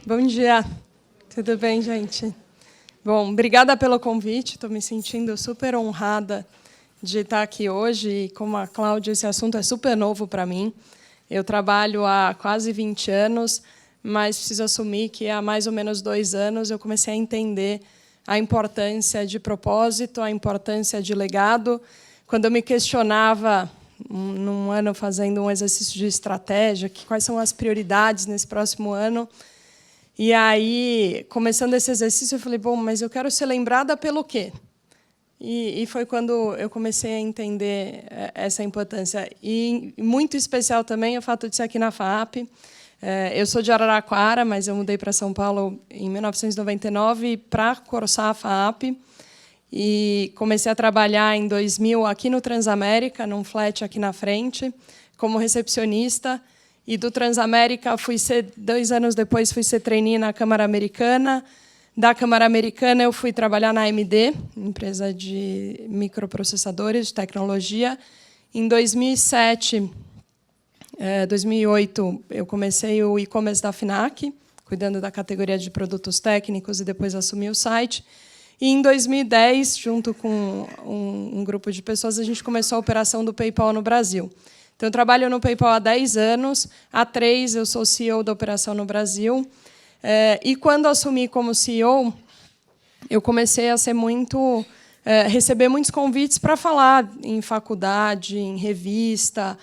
Bom dia. Tudo bem, gente? Bom, obrigada pelo convite. Estou me sentindo super honrada de estar aqui hoje. E, como a Cláudia, esse assunto é super novo para mim. Eu trabalho há quase 20 anos, mas preciso assumir que há mais ou menos 2 anos eu comecei a entender a importância de propósito, a importância de legado. Quando eu me questionava, num ano, fazendo um exercício de estratégia, quais são as prioridades nesse próximo ano. E aí, começando esse exercício, eu falei, bom, mas eu quero ser lembrada pelo quê? E foi quando eu comecei a entender essa importância. E muito especial também o fato de ser aqui na FAAP. Eu sou de Araraquara, mas eu mudei para São Paulo em 1999 para cursar a FAAP. E comecei a trabalhar em 2000 aqui no Transamérica, num flat aqui na frente, como recepcionista. E do Transamérica, 2 anos depois, fui ser trainee na Câmara Americana. Da Câmara Americana, eu fui trabalhar na AMD, empresa de microprocessadores, de tecnologia. Em 2007, 2008, eu comecei o e-commerce da FNAC, cuidando da categoria de produtos técnicos, e depois assumi o site. E, em 2010, junto com um grupo de pessoas, a gente começou a operação do PayPal no Brasil. Então, eu trabalho no PayPal há 10 anos. Há 3, eu sou CEO da operação no Brasil. E, quando assumi como CEO, eu comecei a receber muitos convites para falar em faculdade, em revista.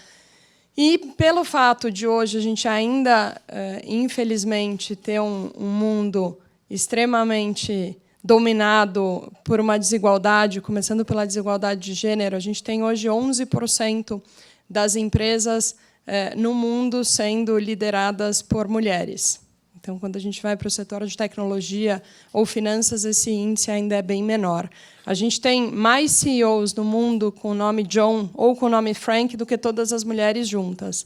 E, pelo fato de hoje a gente ainda, infelizmente, ter um mundo extremamente dominado por uma desigualdade, começando pela desigualdade de gênero, a gente tem hoje 11% das empresas no mundo sendo lideradas por mulheres. Então, quando a gente vai para o setor de tecnologia ou finanças, esse índice ainda é bem menor. A gente tem mais CEOs no mundo com o nome John ou com o nome Frank do que todas as mulheres juntas.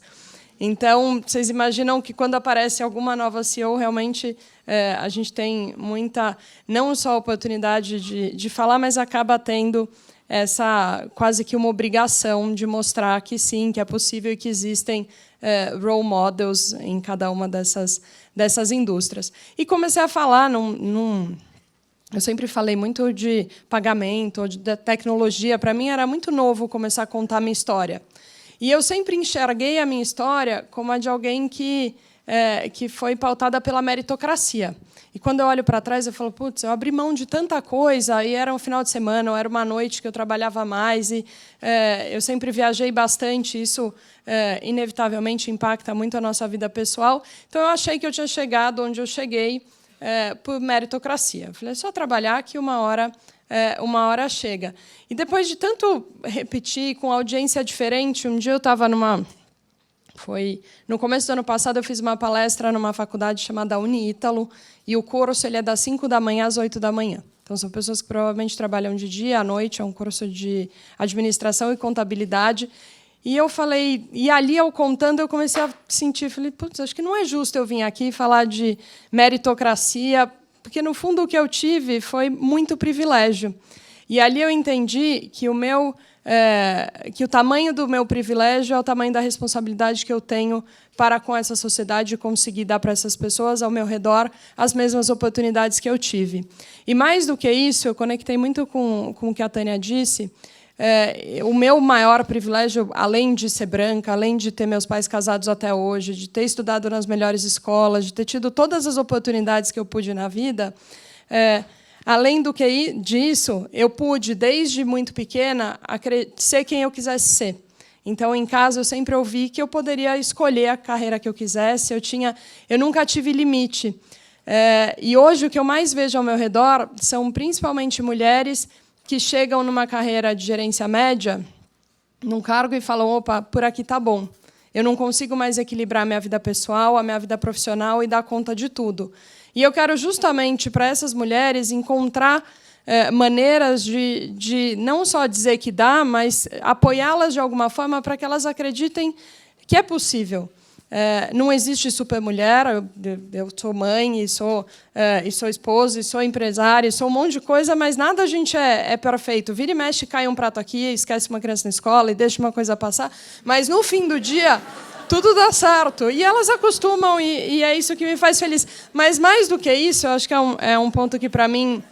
Então, vocês imaginam que, quando aparece alguma nova CEO, realmente a gente tem muita, não só oportunidade de falar, mas acaba tendo quase que uma obrigação de mostrar que sim, que é possível e que existem role models em cada uma dessas indústrias. E comecei a falar eu sempre falei muito de pagamento, de tecnologia. Para mim era muito novo começar a contar a minha história. E eu sempre enxerguei a minha história como a de alguém que foi pautada pela meritocracia. E, quando eu olho para trás, eu falo, putz, eu abri mão de tanta coisa, e era um final de semana, ou era uma noite que eu trabalhava mais, e eu sempre viajei bastante, isso inevitavelmente impacta muito a nossa vida pessoal. Então, eu achei que eu tinha chegado onde eu cheguei por meritocracia. Eu falei, é só trabalhar que uma hora chega. E, depois de tanto repetir, com audiência diferente, um dia eu estava no começo do ano passado, eu fiz uma palestra numa faculdade chamada Uniítalo, e o curso é das 5 da manhã às 8 da manhã. Então, são pessoas que provavelmente trabalham de dia, à noite, é um curso de administração e contabilidade. E eu falei, e ali, eu contando, eu comecei a sentir, falei, putz, acho que não é justo eu vir aqui falar de meritocracia, porque, no fundo, o que eu tive foi muito privilégio. E ali eu entendi que o tamanho do meu privilégio é o tamanho da responsabilidade que eu tenho para com essa sociedade e conseguir dar para essas pessoas ao meu redor as mesmas oportunidades que eu tive. E, mais do que isso, eu conectei muito com o que a Tânia disse. O meu maior privilégio, além de ser branca, além de ter meus pais casados até hoje, de ter estudado nas melhores escolas, de ter tido todas as oportunidades que eu pude na vida, além disso, eu pude, desde muito pequena, ser quem eu quisesse ser. Então, em casa, eu sempre ouvi que eu poderia escolher a carreira que eu quisesse. Eu nunca tive limite. E hoje, o que eu mais vejo ao meu redor são, principalmente, mulheres que chegam numa carreira de gerência média, num cargo, e falam, opa, por aqui está bom. Eu não consigo mais equilibrar a minha vida pessoal, a minha vida profissional e dar conta de tudo. E eu quero, justamente, para essas mulheres, encontrar maneiras de não só dizer que dá, mas apoiá-las de alguma forma para que elas acreditem que é possível. Não existe supermulher. Eu sou mãe, e sou esposa, e sou empresária, e sou um monte de coisa, mas nada a gente é perfeito. Vira e mexe, cai um prato aqui, esquece uma criança na escola e deixa uma coisa passar. Mas, no fim do dia, tudo dá certo. E elas acostumam, e é isso que me faz feliz. Mas, mais do que isso, eu acho que é um ponto que, para mim,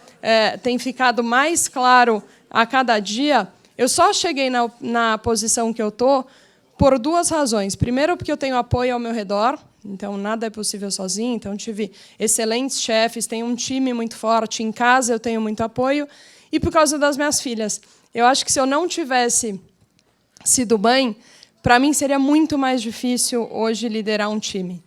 tem ficado mais claro a cada dia. Eu só cheguei na posição que eu estou por duas razões. Primeiro, porque eu tenho apoio ao meu redor, então nada é possível sozinho. Então, tive excelentes chefes, tenho um time muito forte. Em casa, eu tenho muito apoio. E por causa das minhas filhas. Eu acho que, se eu não tivesse sido mãe, para mim seria muito mais difícil hoje liderar um time.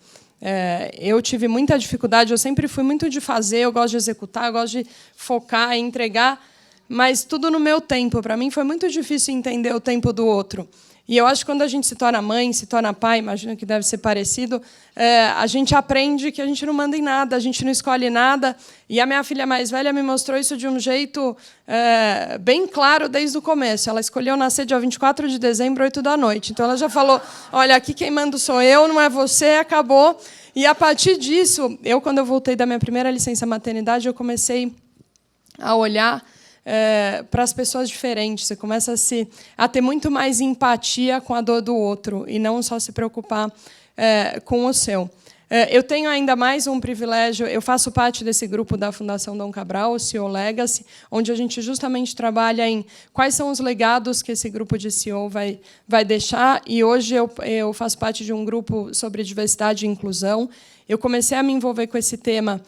Eu tive muita dificuldade, eu sempre fui muito de fazer, eu gosto de executar, eu gosto de focar e entregar, mas tudo no meu tempo. Para mim foi muito difícil entender o tempo do outro. E eu acho que quando a gente se torna mãe, se torna pai, imagino que deve ser parecido, a gente aprende que a gente não manda em nada, a gente não escolhe nada. E a minha filha mais velha me mostrou isso de um jeito bem claro desde o começo. Ela escolheu nascer dia 24 de dezembro, 8 da noite. Então, ela já falou, olha, aqui quem manda sou eu, não é você, acabou. E, a partir disso, quando eu voltei da minha primeira licença maternidade, eu comecei a olhar para as pessoas diferentes. Você começa a ter muito mais empatia com a dor do outro e não só se preocupar com o seu. Eu tenho ainda mais um privilégio. Eu faço parte desse grupo da Fundação Dom Cabral, o CEO Legacy, onde a gente justamente trabalha em quais são os legados que esse grupo de CEO vai deixar. E hoje eu faço parte de um grupo sobre diversidade e inclusão. Eu comecei a me envolver com esse tema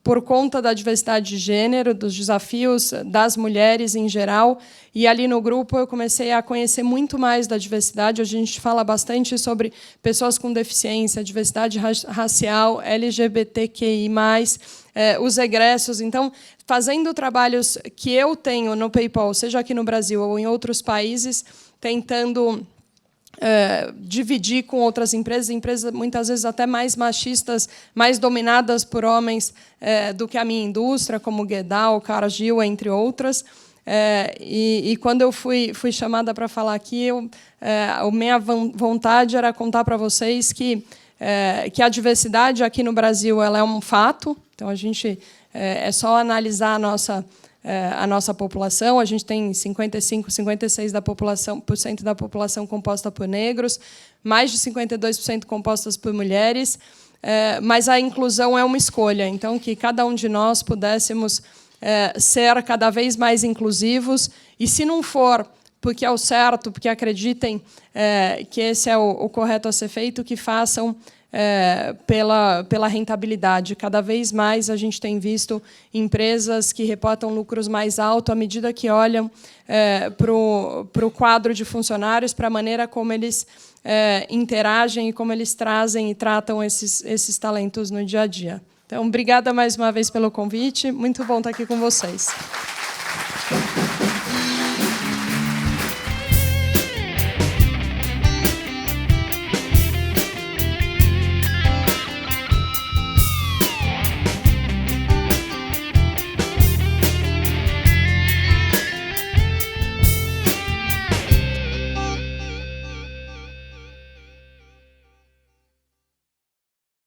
por conta da diversidade de gênero, dos desafios das mulheres em geral. E ali no grupo eu comecei a conhecer muito mais da diversidade. Hoje a gente fala bastante sobre pessoas com deficiência, diversidade racial, LGBTQI+, os egressos. Então, fazendo trabalhos que eu tenho no PayPal, seja aqui no Brasil ou em outros países, tentando dividir com outras empresas muitas vezes até mais machistas, mais dominadas por homens do que a minha indústria, como Gerdau, Cargill, entre outras. E quando eu fui chamada para falar aqui, a minha vontade era contar para vocês que a diversidade aqui no Brasil ela é um fato. Então, a gente é só analisar a nossa população. A gente tem 55, 56% da população composta por negros, mais de 52% compostas por mulheres, mas a inclusão é uma escolha. Então, que cada um de nós pudéssemos ser cada vez mais inclusivos, e se não for porque é o certo, porque acreditem que esse é o correto a ser feito, que façam pela rentabilidade. Cada vez mais a gente tem visto empresas que reportam lucros mais altos à medida que olham para o quadro de funcionários, para a maneira como eles interagem e como eles trazem e tratam esses talentos no dia a dia. Então, obrigada mais uma vez pelo convite. Muito bom estar aqui com vocês.